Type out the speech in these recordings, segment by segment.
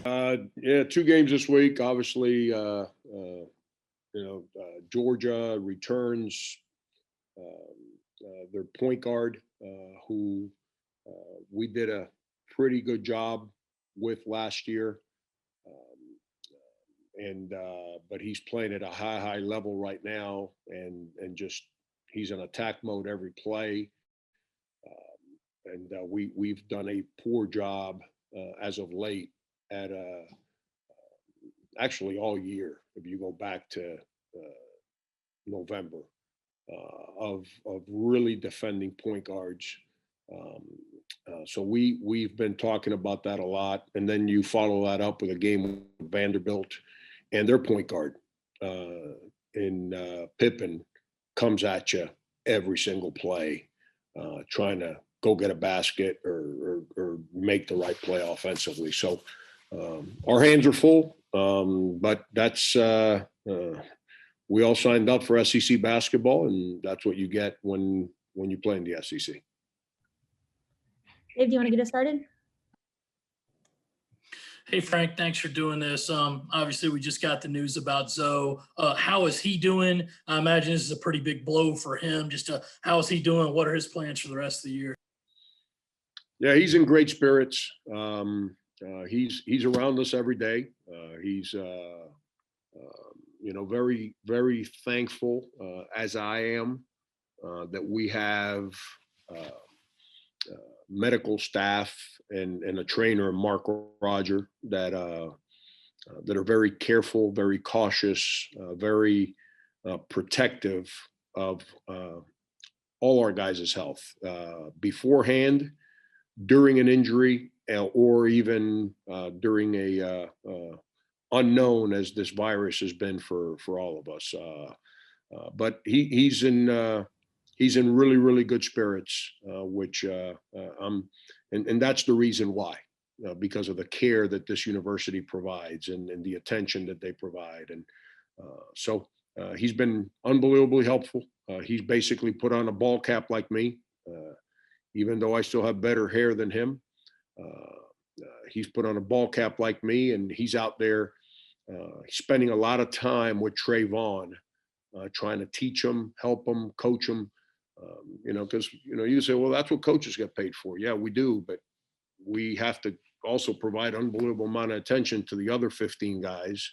Yeah, 2 games this week. Obviously, Georgia returns their point guard, who we did a pretty good job with last year. And But he's playing at a high level right now, and just he's in attack mode every play. And we've done a poor job as of late at actually all year. If you go back to November, of really defending point guards. Um, so we've been talking about that a lot, and then you follow that up with a game with Vanderbilt and their point guard in Pippen comes at you every single play, trying to go get a basket or make the right play offensively. So our hands are full, but that's we all signed up for SEC basketball, and that's what you get when you play in the SEC. Dave, do you want to get us started? Hey, Frank, thanks for doing this. Obviously, we just got the news about Zoe. How is he doing? I imagine this is a pretty big blow for him. How is he doing? What are his plans for the rest of the year? Yeah, he's in great spirits. He's around us every day. He's very, very thankful, as I am, that we have medical staff and a trainer, Mark Roger, that are very careful, very cautious, very protective of all our guys' health beforehand, during an injury, or even during a unknown as this virus has been for all of us. But he's in really, really good spirits, which and that's the reason why, because of the care that this university provides and the attention that they provide. And so he's been unbelievably helpful. He's basically put on a ball cap like me, even though I still have better hair than him. He's put on a ball cap like me, and he's out there spending a lot of time with Trayvon, trying to teach him, help him, coach him. Because you say, well, that's what coaches get paid for. Yeah, we do, but we have to also provide unbelievable amount of attention to the other 15 guys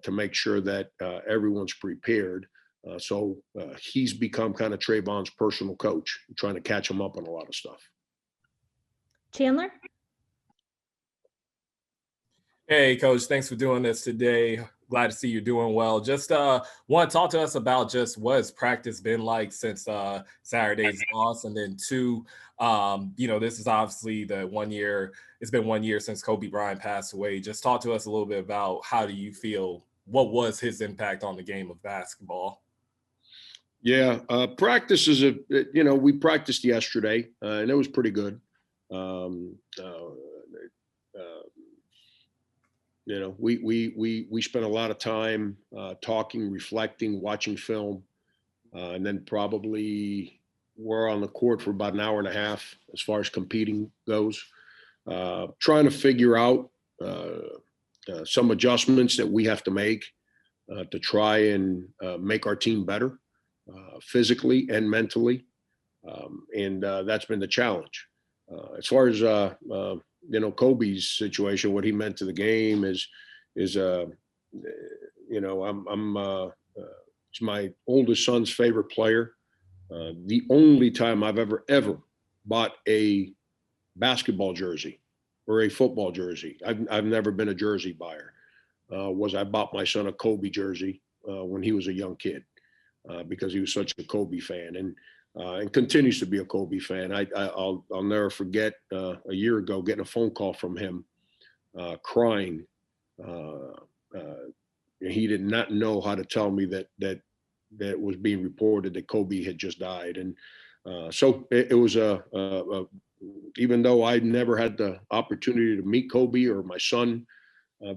to make sure that everyone's prepared. So he's become kind of Trayvon's personal coach, trying to catch him up on a lot of stuff. Chandler? Hey, Coach, thanks for doing this today. Glad to see you're doing well. Just one, talk to us about just what has practice been like since Saturday's loss, and then two, this is obviously the 1 year. It's been 1 year since Kobe Bryant passed away. Just talk to us a little bit about how do you feel? What was his impact on the game of basketball? Yeah, practice is we practiced yesterday, and it was pretty good. We spent a lot of time talking, reflecting, watching film, and then probably we're on the court for about an hour and a half as far as competing goes, trying to figure out some adjustments that we have to make to try and make our team better physically and mentally, and that's been the challenge. As far as Kobe's situation, what he meant to the game is he's my oldest son's favorite player. The only time I've ever bought a basketball jersey or a football jersey, I've never been a jersey buyer, was I bought my son a Kobe jersey when he was a young kid, because he was such a Kobe fan, and continues to be a Kobe fan. I'll never forget a year ago getting a phone call from him, crying. He did not know how to tell me that it was being reported that Kobe had just died, and so it was even though I never had the opportunity to meet Kobe or my son,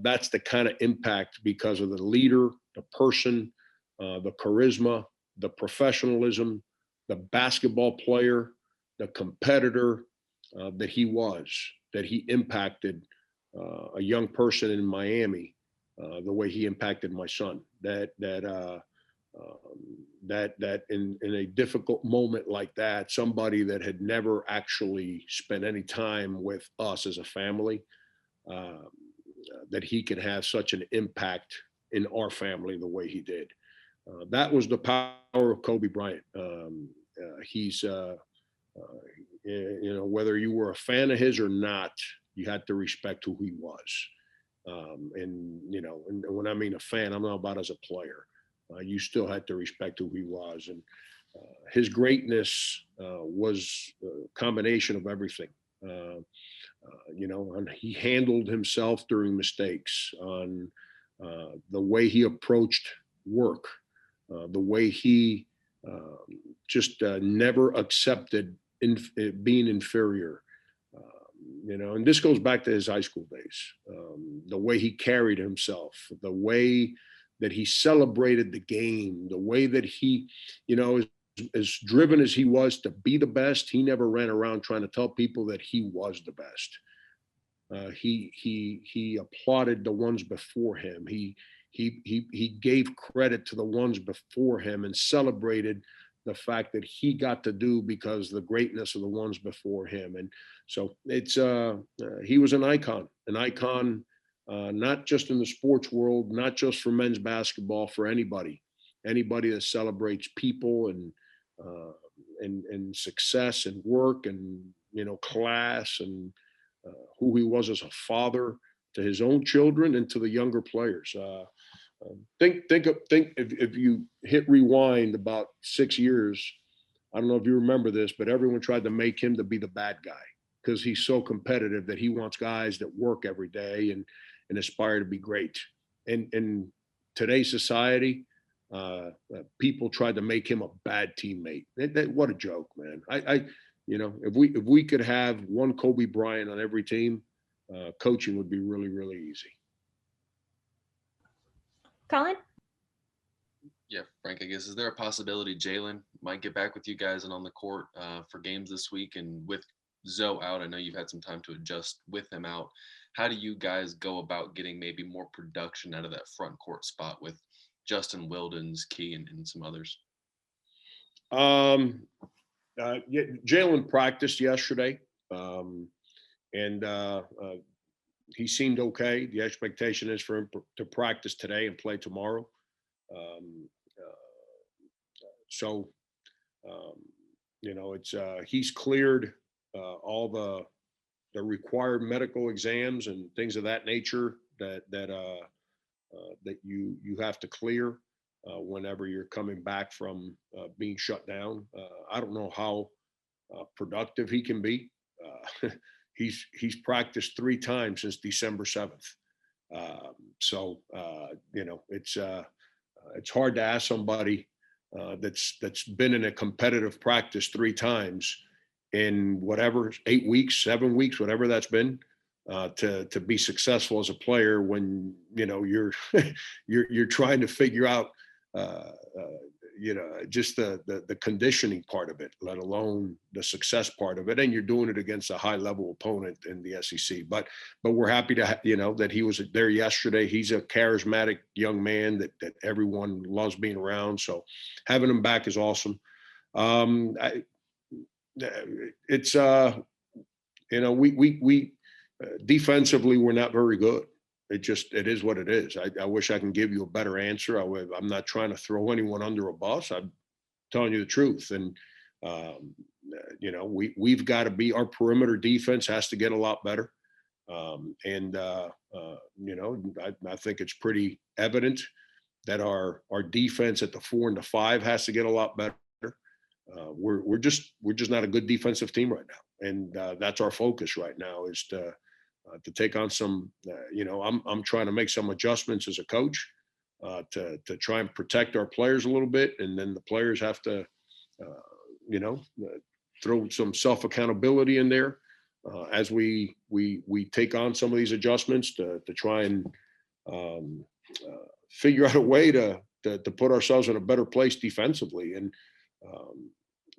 that's the kind of impact because of the leader, the person, the charisma, the professionalism, the basketball player, the competitor that he was, that he impacted a young person in Miami, the way he impacted my son. That in a difficult moment like that, somebody that had never actually spent any time with us as a family, that he can have such an impact in our family the way he did. That was the power of Kobe Bryant. He's, whether you were a fan of his or not, you had to respect who he was. And when I mean a fan, I'm not about as a player. You still had to respect who he was. And his greatness was a combination of everything. And he handled himself during mistakes, on the way he approached work, the way he just never accepted being inferior. And this goes back to his high school days. The way he carried himself, the way that he celebrated the game, the way that he, as driven as he was to be the best, he never ran around trying to tell people that he was the best. He applauded the ones before him. He gave credit to the ones before him and celebrated the fact that he got to do because the greatness of the ones before him. And so it's he was an icon, not just in the sports world, not just for men's basketball, for anybody that celebrates people and success and work and class, and who he was as a father to his own children and to the younger players. Think if you hit rewind about 6 years, I don't know if you remember this, but everyone tried to make him to be the bad guy because he's so competitive that he wants guys that work every day and aspire to be great. And in today's society, people tried to make him a bad teammate. What a joke, man. If we could have one Kobe Bryant on every team, coaching would be really, really easy. Colin? Yeah, Frank, I guess, is there a possibility Jalen might get back with you guys and on the court for games this week? And with Zoe out, I know you've had some time to adjust with him out. How do you guys go about getting maybe more production out of that front court spot with Justin Wildens, Key, and some others? Jalen practiced yesterday, and he seemed okay. The expectation is for him to practice today and play tomorrow. It's he's cleared all the required medical exams and things of that nature that you have to clear whenever you're coming back from being shut down. I don't know how productive he can be. He's practiced 3 times since December 7th. It's hard to ask somebody that's been in a competitive practice 3 times in whatever 8 weeks, 7 weeks, whatever that's been, to be successful as a player when you're you're trying to figure out just the conditioning part of it, let alone the success part of it, and you're doing it against a high level opponent in the SEC. But we're happy to that he was there yesterday. He's a charismatic young man that everyone loves being around. So having him back is awesome. We defensively, we're not very good. It is what it is. I wish I can give you a better answer. I'm not trying to throw anyone under a bus. I'm telling you the truth. And, we've got to be, our perimeter defense has to get a lot better. I think it's pretty evident that our defense at the 4 and the 5 has to get a lot better. We're just not a good defensive team right now. And that's our focus right now, is to take on some, I'm trying to make some adjustments as a coach to try and protect our players a little bit. And then the players have to, throw some self-accountability in there as we take on some of these adjustments to try and figure out a way to put ourselves in a better place defensively. And,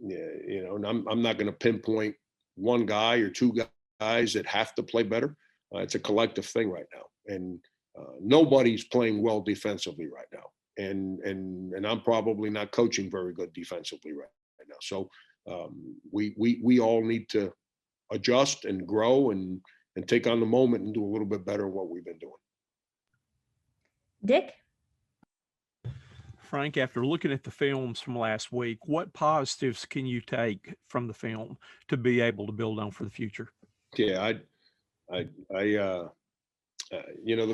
and I'm not going to pinpoint one guy or 2 guys that have to play better. It's a collective thing right now, and nobody's playing well defensively right now. And I'm probably not coaching very good defensively right now. So we all need to adjust and grow and take on the moment and do a little bit better than what we've been doing. Dick? Frank, after looking at the films from last week, what positives can you take from the film to be able to build on for the future? Yeah, the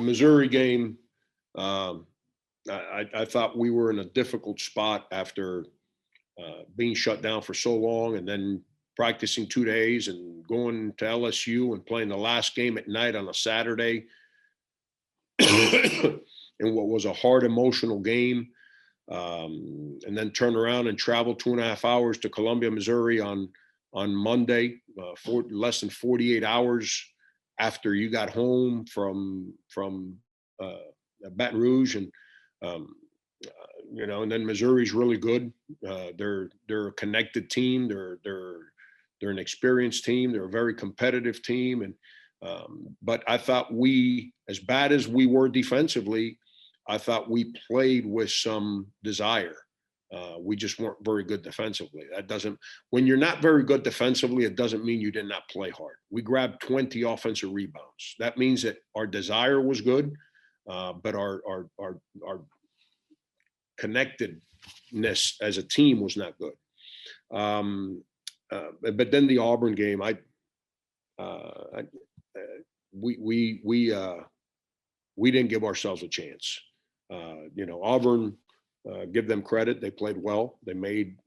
Missouri game, I thought we were in a difficult spot after being shut down for so long, and then practicing 2 days and going to LSU and playing the last game at night on a Saturday in what was a hard emotional game. And then turn around and travel 2.5 hours to Columbia, Missouri on Monday, for less than 48 hours after you got home from Baton Rouge. And and then Missouri's really good. They're a connected team. They're an experienced team. They're a very competitive team. And but I thought we, as bad as we were defensively, I thought we played with some desire. We just weren't very good defensively. That doesn't, when you're not very good defensively, it doesn't mean you did not play hard. We grabbed 20 offensive rebounds. That means that our desire was good, but our connectedness as a team was not good. But then the Auburn game, we didn't give ourselves a chance. Auburn, give them credit. They played well. They made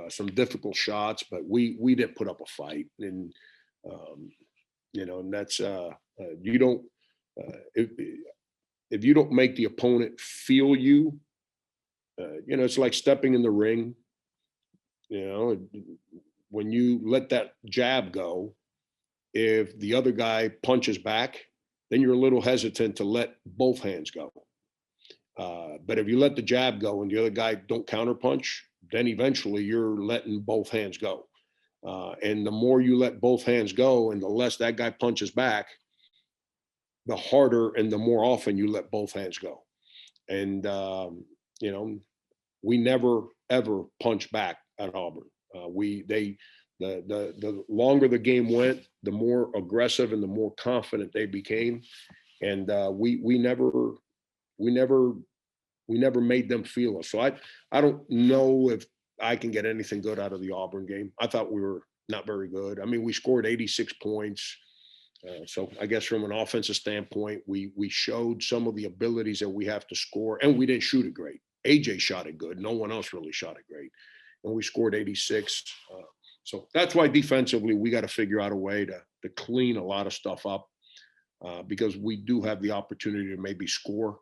some difficult shots, but we didn't put up a fight. And and that's you don't if you don't make the opponent feel you, it's like stepping in the ring. When you let that jab go, if the other guy punches back, then you're a little hesitant to let both hands go. But if you let the jab go and the other guy don't counterpunch, then eventually you're letting both hands go. And the more you let both hands go and the less that guy punches back, the harder and the more often you let both hands go. And, we never, ever punch back at Auburn. The longer the game went, the more aggressive and the more confident they became. And we never made them feel us. So I don't know if I can get anything good out of the Auburn game. I thought we were not very good. I mean, we scored 86 points. So I guess from an offensive standpoint, we showed some of the abilities that we have to score, and we didn't shoot it great. AJ shot it good. No one else really shot it great. And we scored 86. So that's why defensively, we got to figure out a way to clean a lot of stuff up because we do have the opportunity to maybe score.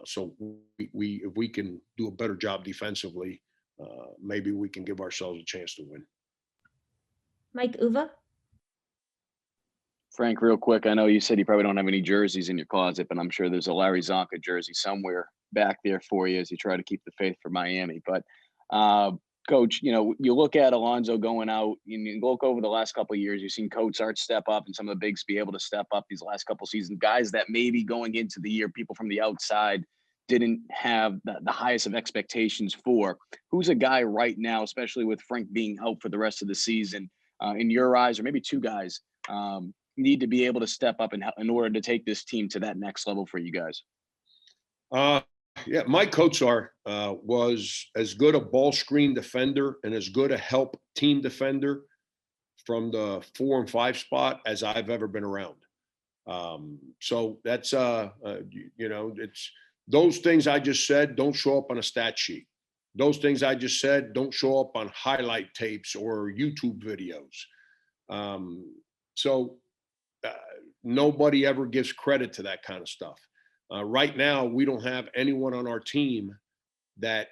So if we can do a better job defensively, maybe we can give ourselves a chance to win. Mike Uva? Frank, real quick, I know you said you probably don't have any jerseys in your closet, but I'm sure there's a Larry Zonka jersey somewhere back there for you as you try to keep the faith for Miami. But Coach, you look at Alonzo going out, you look over the last couple of years, you've seen Coach Art step up and some of the bigs be able to step up these last couple of seasons, guys that maybe going into the year, people from the outside didn't have the highest of expectations for. Who's a guy right now, especially with Frank being out for the rest of the season, in your eyes, or maybe two guys, need to be able to step up in order to take this team to that next level for you guys? Yeah, Mike Kotsar was as good a ball screen defender and as good a help team defender from the 4 and 5 spot as I've ever been around. So that's it's those things I just said don't show up on a stat sheet. Those things I just said don't show up on highlight tapes or YouTube videos. Nobody ever gives credit to that kind of stuff. Right now, we don't have anyone on our team that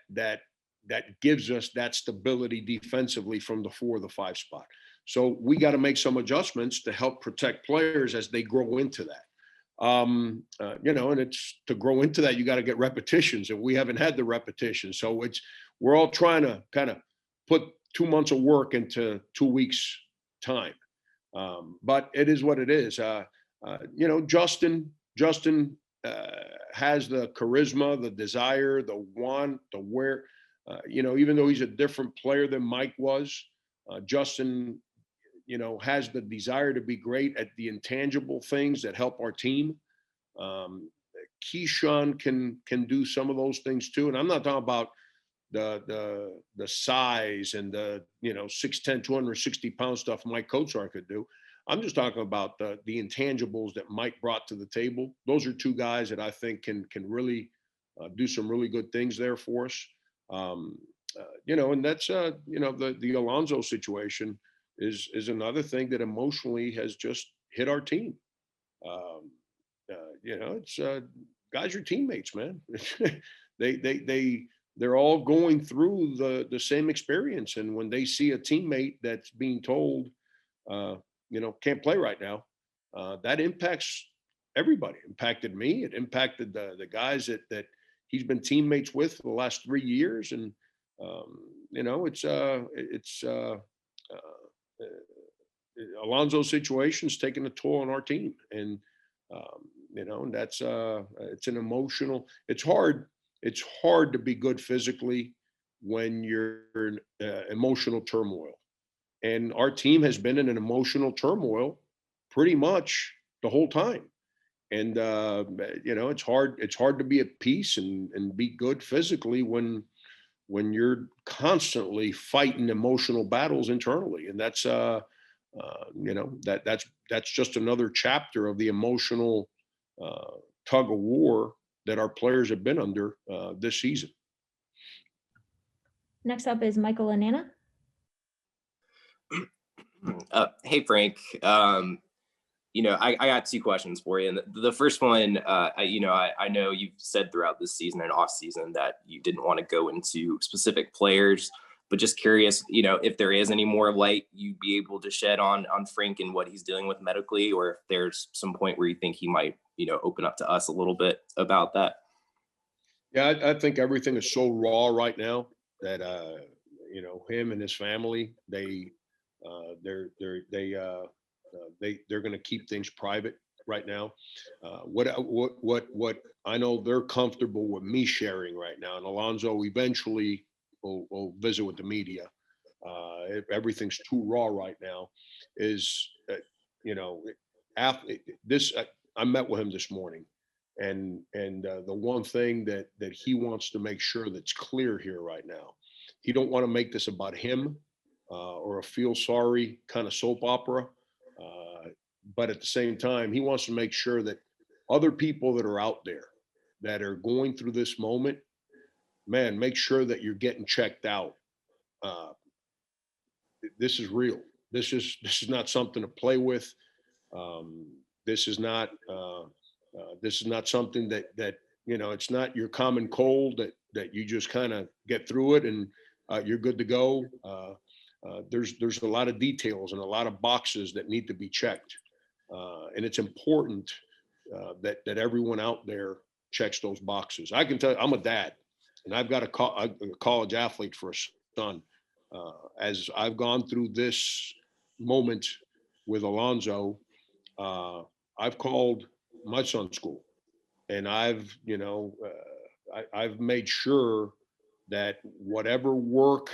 gives us that stability defensively from the 4 or the 5 spot. So we got to make some adjustments to help protect players as they grow into that. And it's to grow into that, you got to get repetitions, and we haven't had the repetitions. So we're all trying to kind of put 2 months of work into 2 weeks time. But it is what it is. Justin has the charisma, the desire, the want, the where. Even though he's a different player than Mike was, Justin, has the desire to be great at the intangible things that help our team. Keyshawn can do some of those things too, and I'm not talking about the size and the 6'10", 260-pound stuff Mike Kosar could do. I'm just talking about the intangibles that Mike brought to the table. Those are two guys that I think can really do some really good things there for us. And that's the Alonso situation is another thing that emotionally has just hit our team. It's guys are teammates, man. They're all going through the same experience, and when they see a teammate that's being told, can't play right now, that impacts everybody. It impacted me. It impacted the guys that he's been teammates with for the last 3 years, and Alonso's situation's taking a toll on our team, and and that's it's an emotional. It's hard to be good physically when you're in emotional turmoil. And our team has been in an emotional turmoil pretty much the whole time. And it's hard to be at peace and be good physically when you're constantly fighting emotional battles internally. And that's that's just another chapter of the emotional tug of war that our players have been under this season. Next up is Michael Anana. Hey, Frank. I got two questions for you. And the first one, I know you've said throughout this season and off season that you didn't want to go into specific players, but just curious, if there is any more light you'd be able to shed on Frank and what he's dealing with medically, or if there's some point where you think he might, open up to us a little bit about that. Yeah, I think everything is so raw right now that him and his family, they're going to keep things private right now. What I know they're comfortable with me sharing right now, and Alonso eventually will visit with the media. Everything's too raw right now. I met with him this morning, and the one thing that he wants to make sure that's clear here right now, he don't want to make this about him or a feel sorry kind of soap opera. But at the same time, he wants to make sure that other people that are out there that are going through this moment, man, make sure that you're getting checked out. This is real. This is not something to play with. This is not something that it's not your common cold that you just kind of get through it and you're good to go. There's a lot of details and a lot of boxes that need to be checked. And it's important that everyone out there checks those boxes. I can tell you, I'm a dad, and I've got a college athlete for a son. As I've gone through this moment with Alonso, I've called my son's school, and I've made sure that whatever work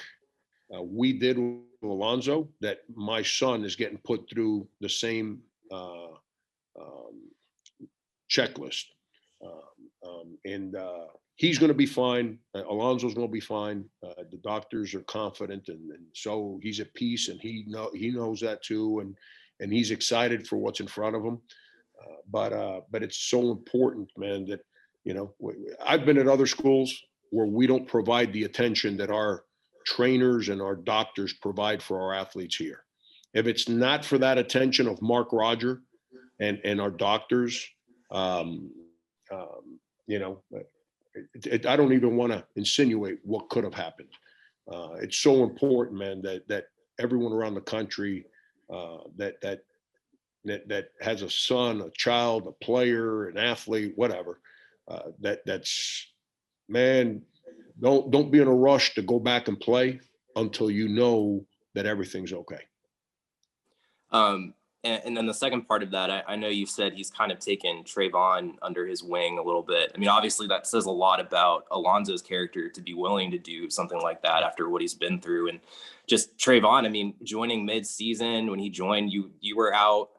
we did with Alonso, that my son is getting put through the same checklist. And he's going to be fine. Alonso's going to be fine. The doctors are confident, and so he's at peace, and he knows that too, and he's excited for what's in front of him. But it's so important, man, that I've been at other schools where we don't provide the attention that our trainers and our doctors provide for our athletes here. If it's not for that attention of Mark Roger and our doctors, I don't even want to insinuate what could have happened. It's so important, man, that everyone around the country that has a son, a child, a player, an athlete, whatever, that's man, don't be in a rush to go back and play until you know that everything's okay. And then the second part of that, I know you've said he's kind of taken Trayvon under his wing a little bit. I mean, obviously that says a lot about Alonzo's character to be willing to do something like that after what he's been through. And just Trayvon, I mean, joining mid-season, when he joined, you were out.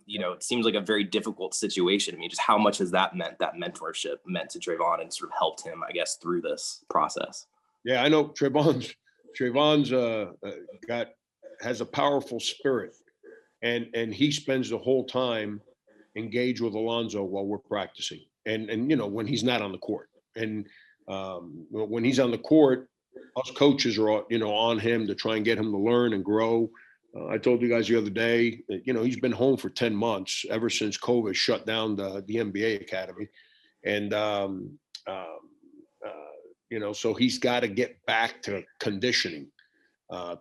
You know, it seems like a very difficult situation. I mean, just how much has that mentorship meant to Trayvon and sort of helped him, I guess, through this process? Yeah, I know Trayvon's has a powerful spirit. And he spends the whole time engaged with Alonzo while we're practicing. And you know, when he's not on the court. And when he's on the court, us coaches are, you know, on him to try and get him to learn and grow. I told you guys the other day, you know, he's been home for 10 months ever since COVID shut down the NBA Academy. And, you know, so he's got to get back to conditioning.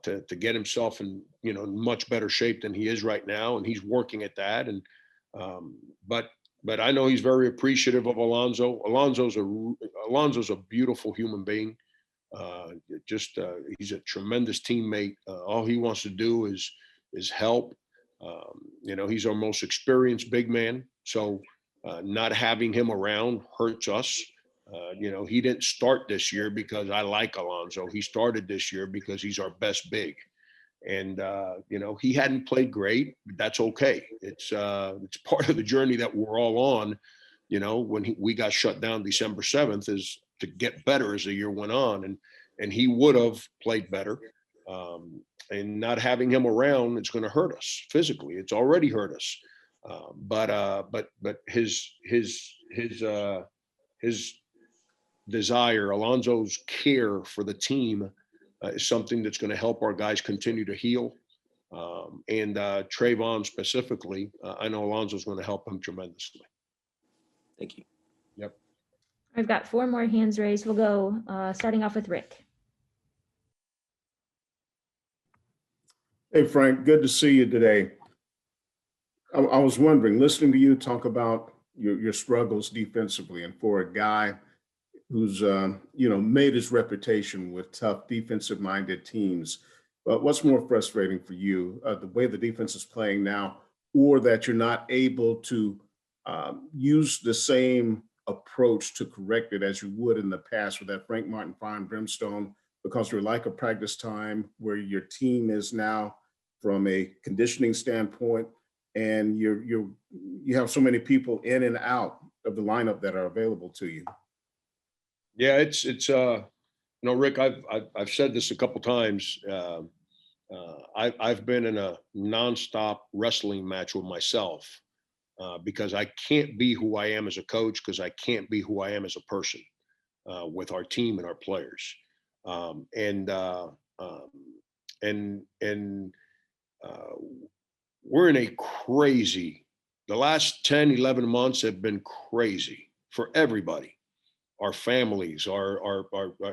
To get himself in, you know, much better shape than he is right now, and he's working at that. And but I know he's very appreciative of Alonzo. Alonzo's a beautiful human being. He's a tremendous teammate. All he wants to do is help. You know, he's our most experienced big man, so not having him around hurts us. You know, he didn't start this year because I like Alonzo. He started this year because he's our best big. And, you know, he hadn't played great, but that's okay. It's part of the journey that we're all on. You know, when we got shut down December 7th is to get better as the year went on. And he would have played better. And not having him around, it's going to hurt us physically. It's already hurt us. But his desire, Alonzo's care for the team is something that's going to help our guys continue to heal. And Trayvon specifically, I know Alonzo's going to help him tremendously. Thank you. Yep. I've got 4 more hands raised. We'll go starting off with Rick. Hey, Frank, good to see you today. I was wondering, listening to you talk about your struggles defensively, and for a guy who's you know, made his reputation with tough defensive-minded teams. But what's more frustrating for you, the way the defense is playing now, or that you're not able to use the same approach to correct it as you would in the past with that Frank Martin fire and brimstone, because you're like a practice time where your team is now from a conditioning standpoint, and you have so many people in and out of the lineup that are available to you? Yeah, it's you know, Rick, I've said this a couple times. I've been in a nonstop wrestling match with myself because I can't be who I am as a coach, because I can't be who I am as a person with our team and our players. We're in a crazy, the last 10, 11 months have been crazy for everybody. Our families, our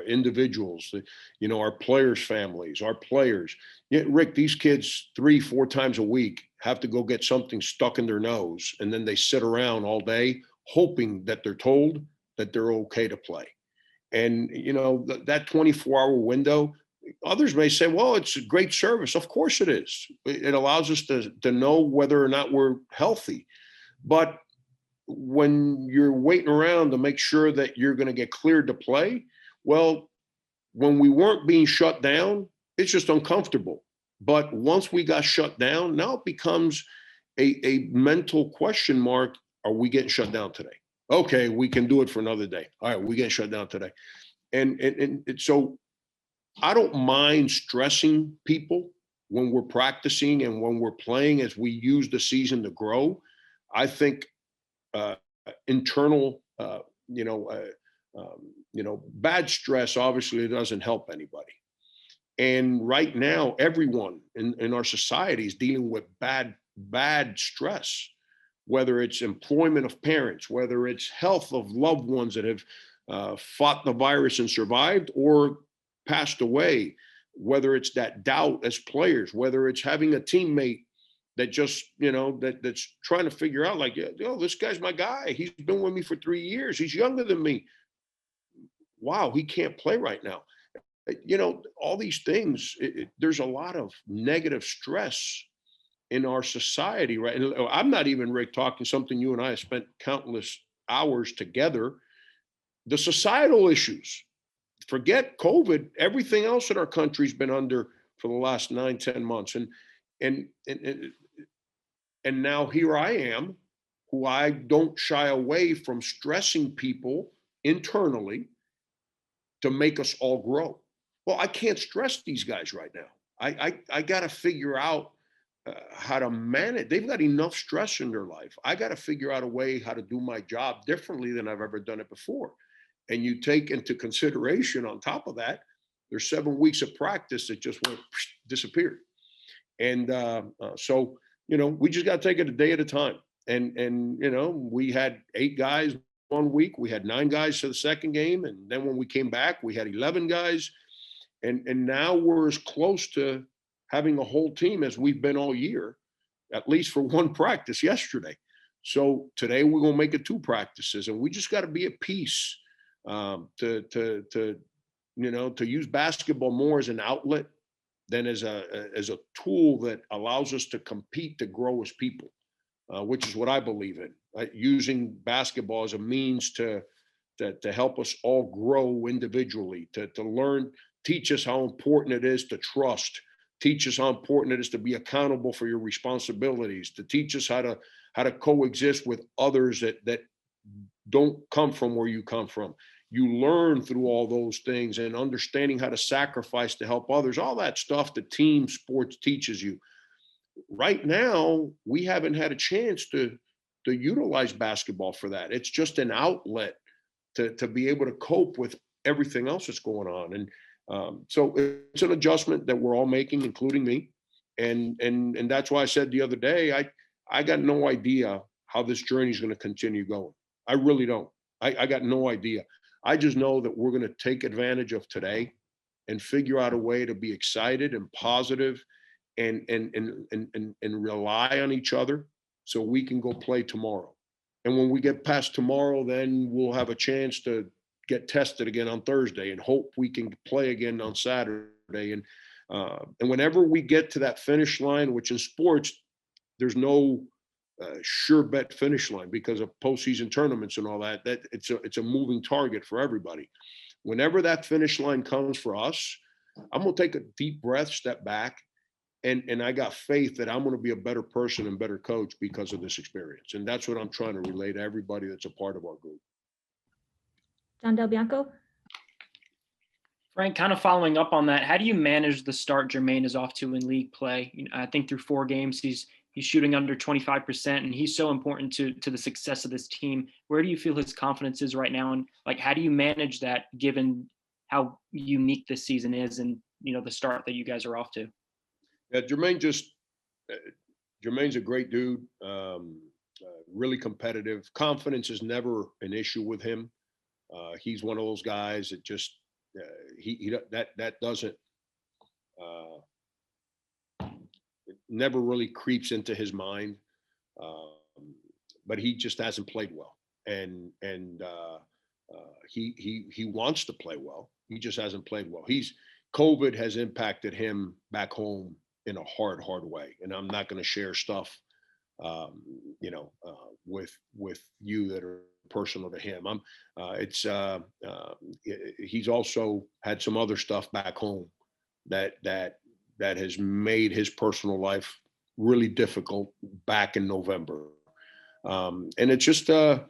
individuals, you know, our players' families, our players. Yeah, Rick, these kids 3-4 times a week have to go get something stuck in their nose, and then they sit around all day hoping that they're told that they're okay to play. And, you know, that 24-hour window, others may say, well, it's a great service. Of course it is. It allows us to know whether or not we're healthy. But when you're waiting around to make sure that you're going to get cleared to play, well, when we weren't being shut down, it's just uncomfortable. But once we got shut down, now it becomes a mental question mark. Are we getting shut down today? Okay, we can do it for another day. All right, we get shut down today. And so I don't mind stressing people when we're practicing and when we're playing, as we use the season to grow. I think internal, bad stress obviously doesn't help anybody. And right now, everyone in our society is dealing with bad stress, whether it's employment of parents, whether it's health of loved ones that have fought the virus and survived or passed away, whether it's that doubt as players, whether it's having a teammate that just, that's trying to figure out, like, this guy's my guy. He's been with me for 3 years. He's younger than me. Wow, he can't play right now. All these things, there's a lot of negative stress in our society, right? And I'm not even, Rick, talking something you and I have spent countless hours together. The societal issues, forget COVID, everything else that our country's been under for the last 9, 10 months. And now here I am, who I don't shy away from stressing people internally to make us all grow. Well, I can't stress these guys right now. I got to figure out how to manage. They've got enough stress in their life. I got to figure out a way how to do my job differently than I've ever done it before. And you take into consideration on top of that, there's 7 weeks of practice that just went disappeared. And so, we just got to take it a day at a time. And we had 8 guys 1 week. We had 9 guys for the second game. And then when we came back, we had 11 guys. And now we're as close to having a whole team as we've been all year, at least for one practice yesterday. So today we're going to make it 2 practices, and we just got to be at peace to use basketball more as an outlet than as a tool that allows us to compete, to grow as people, which is what I believe in. Using basketball as a means to help us all grow individually, to learn, teach us how important it is to trust, teach us how important it is to be accountable for your responsibilities, to teach us how to coexist with others that don't come from where you come from. You learn through all those things, and understanding how to sacrifice to help others, all that stuff that team sports teaches you. Right now, we haven't had a chance to utilize basketball for that. It's just an outlet to be able to cope with everything else that's going on. And so it's an adjustment that we're all making, including me. And that's why I said the other day, I got no idea how this journey is going to continue going. I really don't. I got no idea. I just know that we're going to take advantage of today and figure out a way to be excited and positive and rely on each other so we can go play tomorrow. And when we get past tomorrow, then we'll have a chance to get tested again on Thursday and hope we can play again on Saturday. And whenever we get to that finish line, which in sports, there's no sure bet finish line because of postseason tournaments and all that, it's a moving target for everybody. Whenever that finish line comes for us, I'm going to take a deep breath, step back, and I got faith that I'm going to be a better person and better coach because of this experience. And that's what I'm trying to relay to everybody that's a part of our group. John Del Bianco. Frank, kind of following up on that, how do you manage the start Jermaine is off to in league play? I think through 4 games, he's shooting under 25%, and he's so important to the success of this team. Where do you feel his confidence is right now? And how do you manage that given how unique this season is and, the start that you guys are off to? Yeah, Jermaine's a great dude, really competitive. Confidence is never an issue with him. He's one of those guys that just, that doesn't, it never really creeps into his mind, but he just hasn't played well, and he wants to play well. He just hasn't played well. COVID has impacted him back home in a hard way, and I'm not going to share stuff, with you that are personal to him. He's also had some other stuff back home that has made his personal life really difficult back in November. And it's just, I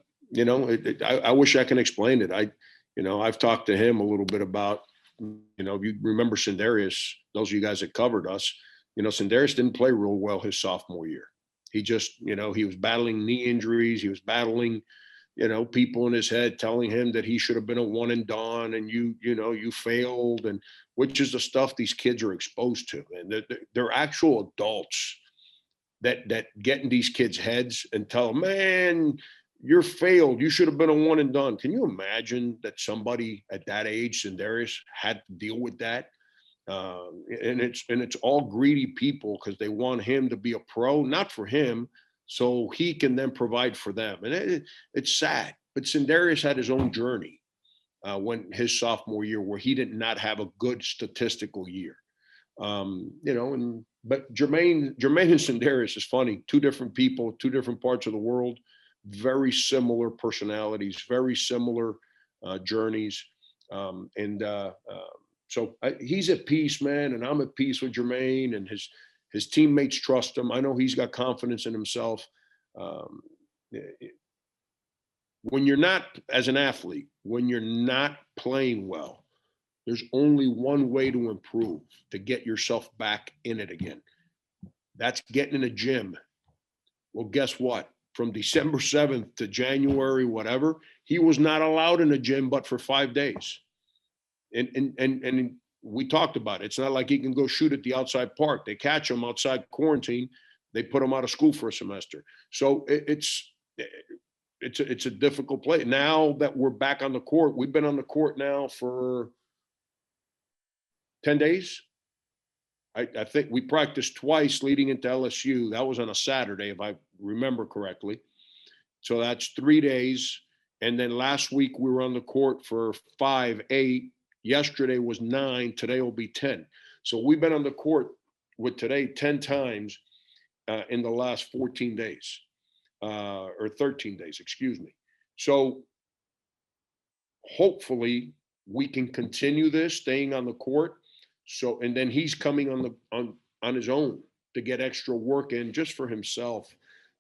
wish I can explain it. I've talked to him a little bit about, you remember Sindarius, those of you guys that covered us, Sindarius didn't play real well his sophomore year. He just, he was battling knee injuries. He was battling, people in his head telling him that he should have been a one and done, and you failed, and which is the stuff these kids are exposed to. And they're actual adults that get in these kids' heads and tell them, man, you're failed. You should have been a one and done. Can you imagine that somebody at that age, Sindarius, had to deal with that? And it's all greedy people because they want him to be a pro, not for him, so he can then provide for them. And it's sad. But Sindarius had his own journey when his sophomore year, where he did not have a good statistical year. And but Jermaine and Sindarius is funny. Two different people, two different parts of the world, very similar personalities, very similar journeys. So he's at peace, man, and I'm at peace with Jermaine, and his teammates trust him. I know he's got confidence in himself. When you're not, as an athlete, when you're not playing well, there's only one way to improve, to get yourself back in it again. That's getting in a gym. Well, guess what? From December 7th to January, whatever, he was not allowed in a gym but for 5 days. And we talked about it. It's not like he can go shoot at the outside park. They catch him outside quarantine. They put him out of school for a semester. So it's a difficult play. Now that we're back on the court, we've been on the court now for 10 days. I think we practiced twice leading into LSU. That was on a Saturday, if I remember correctly. So that's 3 days. And then last week we were on the court for 5, 8. Yesterday was 9. Today will be 10. So we've been on the court with today 10 times in the last 14 days. Or 13 days, excuse me. So hopefully we can continue this, staying on the court. So, and then he's coming on his own to get extra work in just for himself.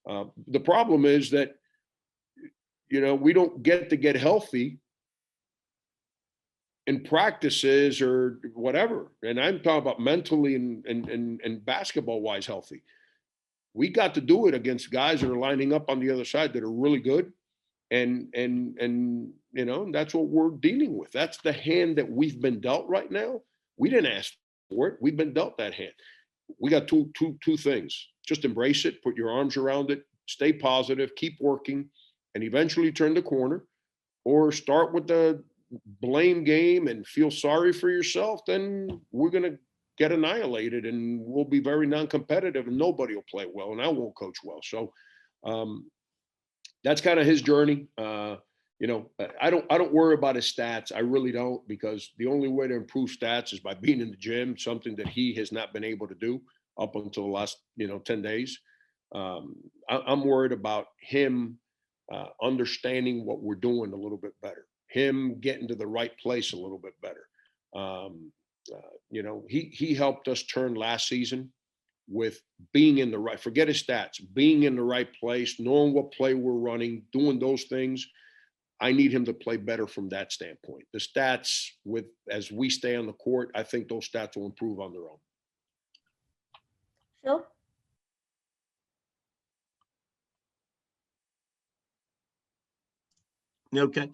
The problem is that, we don't get to get healthy in practices or whatever. And I'm talking about mentally and basketball wise healthy. We got to do it against guys that are lining up on the other side that are really good. And that's what we're dealing with. That's the hand that we've been dealt right now. We didn't ask for it. We've been dealt that hand. We got two things. Just embrace it, put your arms around it, stay positive, keep working, and eventually turn the corner, or start with the blame game and feel sorry for yourself. Then we're going to get annihilated and we'll be very non-competitive and nobody will play well and I won't coach well. So that's kind of his journey. I don't worry about his stats. I really don't, because the only way to improve stats is by being in the gym, something that he has not been able to do up until the last, 10 days. I'm worried about him understanding what we're doing a little bit better, him getting to the right place a little bit better. He helped us turn last season with being in the right, forget his stats, being in the right place, knowing what play we're running, doing those things. I need him to play better from that standpoint. The stats, as we stay on the court, I think those stats will improve on their own. Phil? Okay.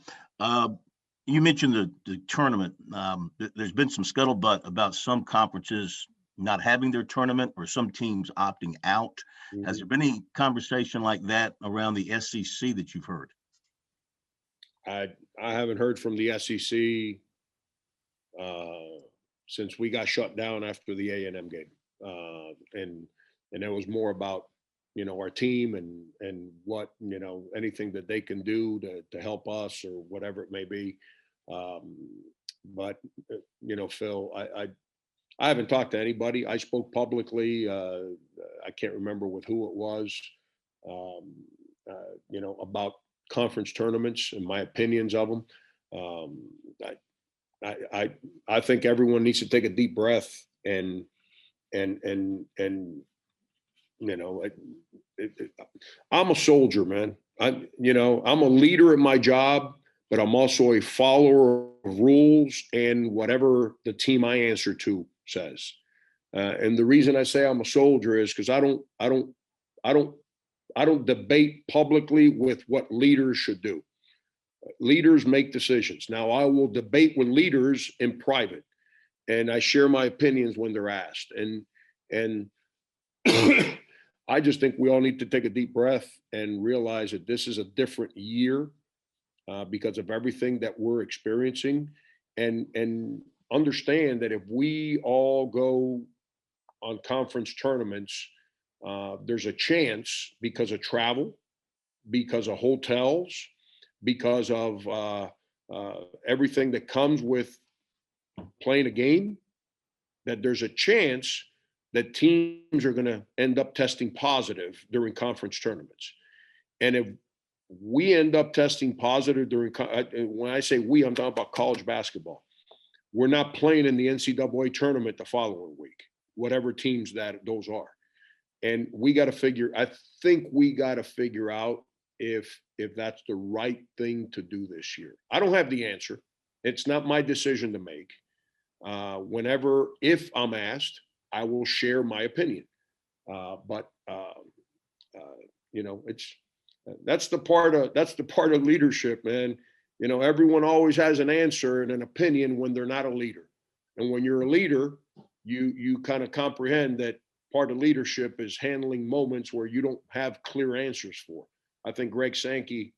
You mentioned the tournament. There's been some scuttlebutt about some conferences not having their tournament or some teams opting out. Mm-hmm. Has there been any conversation like that around the SEC that you've heard? I haven't heard from the SEC since we got shut down after the A&M game. And it was more about, our team and what, anything that they can do to help us or whatever it may be. But Phil, I haven't talked to anybody. I spoke publicly. I can't remember with who it was, about conference tournaments and my opinions of them. I think everyone needs to take a deep breath and I'm a soldier, man. I'm a leader at my job, but I'm also a follower of rules and whatever the team I answer to says. And the reason I say I'm a soldier is because I don't debate publicly with what leaders should do. Leaders make decisions. Now, I will debate with leaders in private, and I share my opinions when they're asked. And I just think we all need to take a deep breath and realize that this is a different year because of everything that we're experiencing, and understand that if we all go on conference tournaments, there's a chance, because of travel, because of hotels, because of everything that comes with playing a game, that there's a chance that teams are going to end up testing positive during conference tournaments. And if we end up testing positive during, when I say we, I'm talking about college basketball. We're not playing in the NCAA tournament the following week, whatever teams those are. And we got to I think we got to figure out if that's the right thing to do this year. I don't have the answer. It's not my decision to make. If I'm asked, I will share my opinion. That's the part of leadership, man. Everyone always has an answer and an opinion when they're not a leader. And when you're a leader, you kind of comprehend that part of leadership is handling moments where you don't have clear answers for. I think Greg Sankey,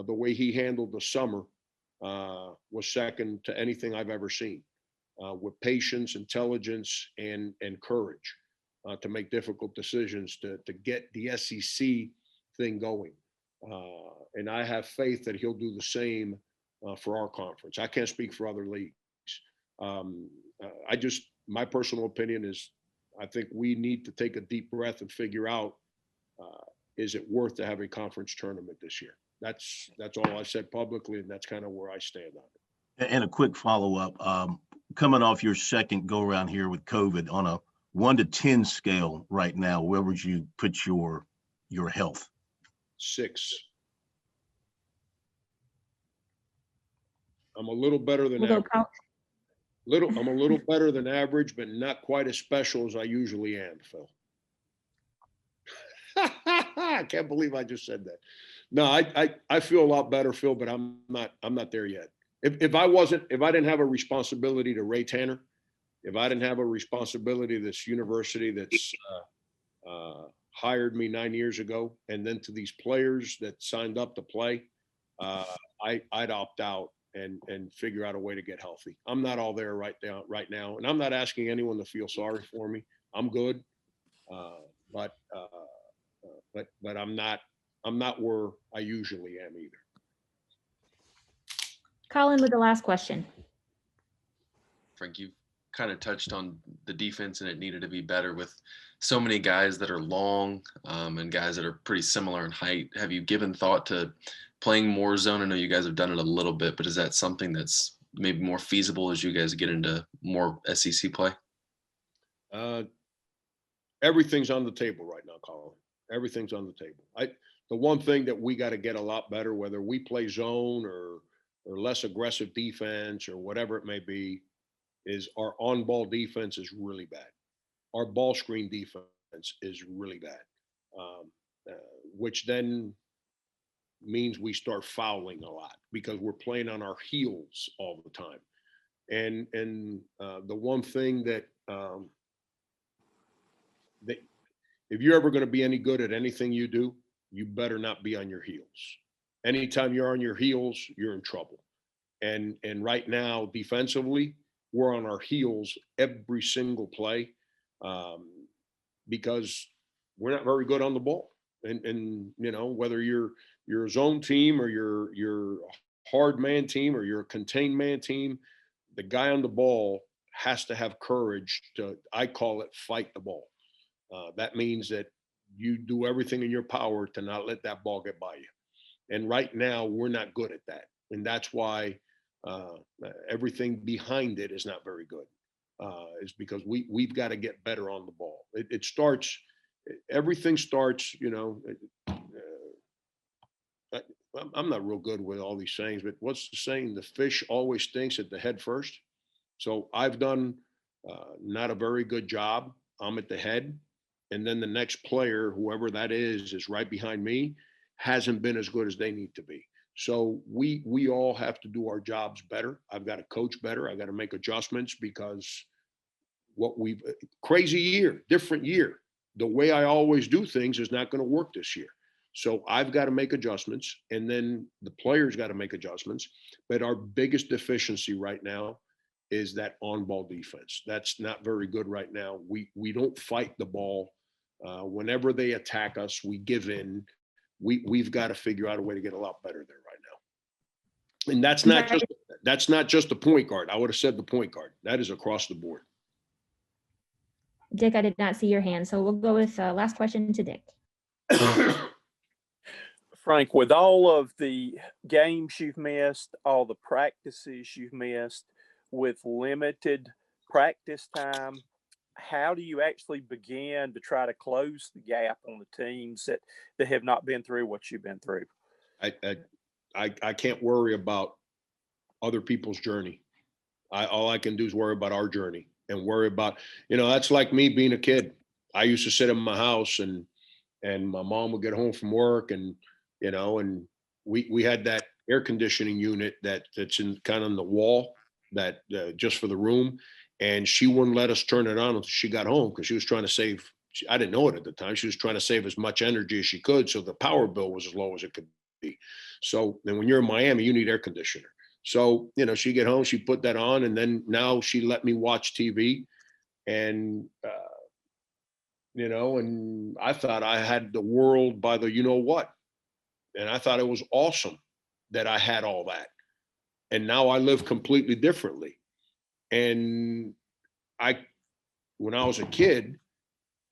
the way he handled the summer, was second to anything I've ever seen, with patience, intelligence, and courage to make difficult decisions to get the SEC thing going. And I have faith that he'll do the same for our conference. I can't speak for other leagues. My personal opinion is I think we need to take a deep breath and figure out, is it worth to have a conference tournament this year? That's all I said publicly, and that's kind of where I stand on it. And a quick follow-up, coming off your second go around here with COVID, on a 1 to 10 scale right now, where would you put your health? 6. I'm a little better than We'll go average. I'm a little better than average, but not quite as special as I usually am, Phil. I can't believe I just said that. No, I feel a lot better, Phil, but I'm not there yet. If I didn't have a responsibility to Ray Tanner, if I didn't have a responsibility to this university that's hired me 9 years ago, and then to these players that signed up to play, I'd opt out and figure out a way to get healthy. I'm not all there right now, and I'm not asking anyone to feel sorry for me. I'm good, but I'm not where I usually am either. Colin with the last question. Frank, you kind of touched on the defense and it needed to be better with so many guys that are long and guys that are pretty similar in height. Have you given thought to playing more zone? I know you guys have done it a little bit, but is that something that's maybe more feasible as you guys get into more SEC play? Everything's on the table right now, Colin. Everything's on the table. The one thing that we got to get a lot better, whether we play zone or less aggressive defense or whatever it may be, is our on-ball defense is really bad. Our ball screen defense is really bad, which then means we start fouling a lot because we're playing on our heels all the time. And the one thing that if you're ever going to be any good at anything you do, you better not be on your heels. Anytime you're on your heels, you're in trouble. And right now, defensively, we're on our heels every single play because we're not very good on the ball. And whether you're a zone team or you're a hard man team or you're a contained man team, the guy on the ball has to have courage to, I call it, fight the ball. That means that you do everything in your power to not let that ball get by you. And right now, we're not good at that. And that's why everything behind it is not very good, is because we've got to get better on the ball. Everything starts, I'm not real good with all these sayings, but what's the saying? The fish always stinks at the head first. So I've done not a very good job. I'm at the head. And then the next player, whoever that is right behind me, hasn't been as good as they need to be. So we all have to do our jobs better. I've got to coach better. I've got to make adjustments because crazy year, different year. The way I always do things is not going to work this year. So I've got to make adjustments, and then the players got to make adjustments. But our biggest deficiency right now is that on-ball defense. That's not very good right now. We don't fight the ball. Whenever they attack us, we give in. We've got to figure out a way to get a lot better there right now. And that's not just the point guard. I would have said the point guard. That is across the board. Dick, I did not see your hand, so we'll go with last question to Dick. Frank, with all of the games you've missed, all the practices you've missed, with limited practice time, how do you actually begin to try to close the gap on the teams that have not been through what you've been through? I can't worry about other people's journey. All I can do is worry about our journey and worry about, that's like me being a kid. I used to sit in my house and my mom would get home from work and we had that air conditioning unit that's in kind of in the wall that just for the room. And she wouldn't let us turn it on until she got home because she was trying to save. I didn't know it at the time. She was trying to save as much energy as she could. So the power bill was as low as it could be. So then when you're in Miami, you need air conditioner. So, she get home, she put that on, and then now she let me watch TV and, and I thought I had the world by the, what, and I thought it was awesome that I had all that. And now I live completely differently. And when I was a kid,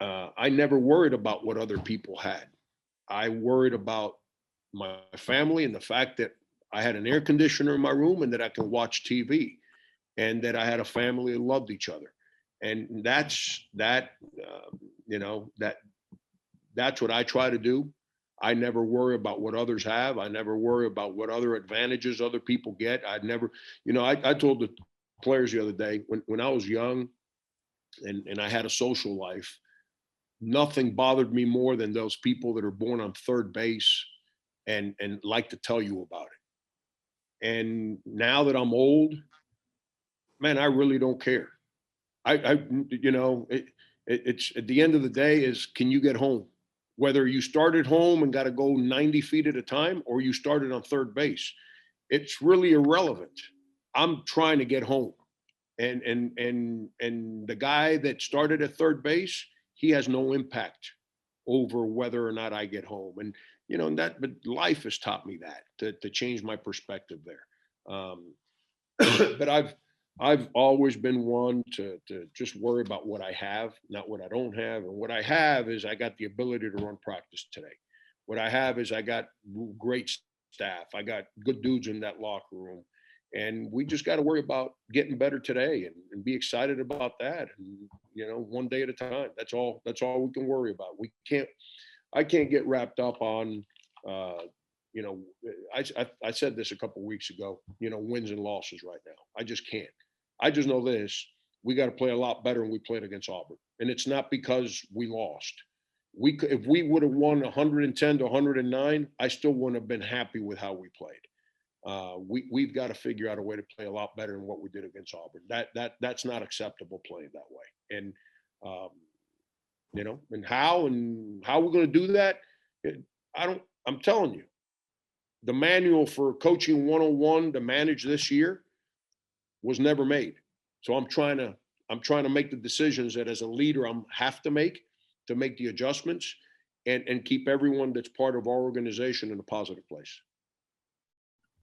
I never worried about what other people had. I worried about my family and the fact that I had an air conditioner in my room and that I could watch TV and that I had a family that loved each other. And that's what I try to do. I never worry about what others have. I never worry about what other advantages other people get. I never, I told the players the other day when I was young and I had a social life, nothing bothered me more than those people that are born on third base and like to tell you about it. And now that I'm old, man, I really don't care. It's at the end of the day is, can you get home? Whether you started home and got to go 90 feet at a time or you started on third base, it's really irrelevant. I'm trying to get home. And the guy that started at third base, he has no impact over whether or not I get home. And but life has taught me that to change my perspective there. But I've always been one to just worry about what I have, not what I don't have. And what I have is I got the ability to run practice today. What I have is I got great staff. I got good dudes in that locker room. And we just got to worry about getting better today and be excited about that. And, one day at a time. That's all we can worry about. I can't get wrapped up on, I said this a couple of weeks ago, wins and losses right now. I just can't. I just know this, we got to play a lot better than we played against Auburn. And it's not because we lost. If we would have won 110 to 109, I still wouldn't have been happy with how we played. We've got to figure out a way to play a lot better than what we did against Auburn. That's not acceptable playing that way. And, and how we're going to do that. I'm telling you, the manual for coaching 101 to manage this year was never made. So I'm trying to make the decisions that as a leader, have to make the adjustments and keep everyone that's part of our organization in a positive place.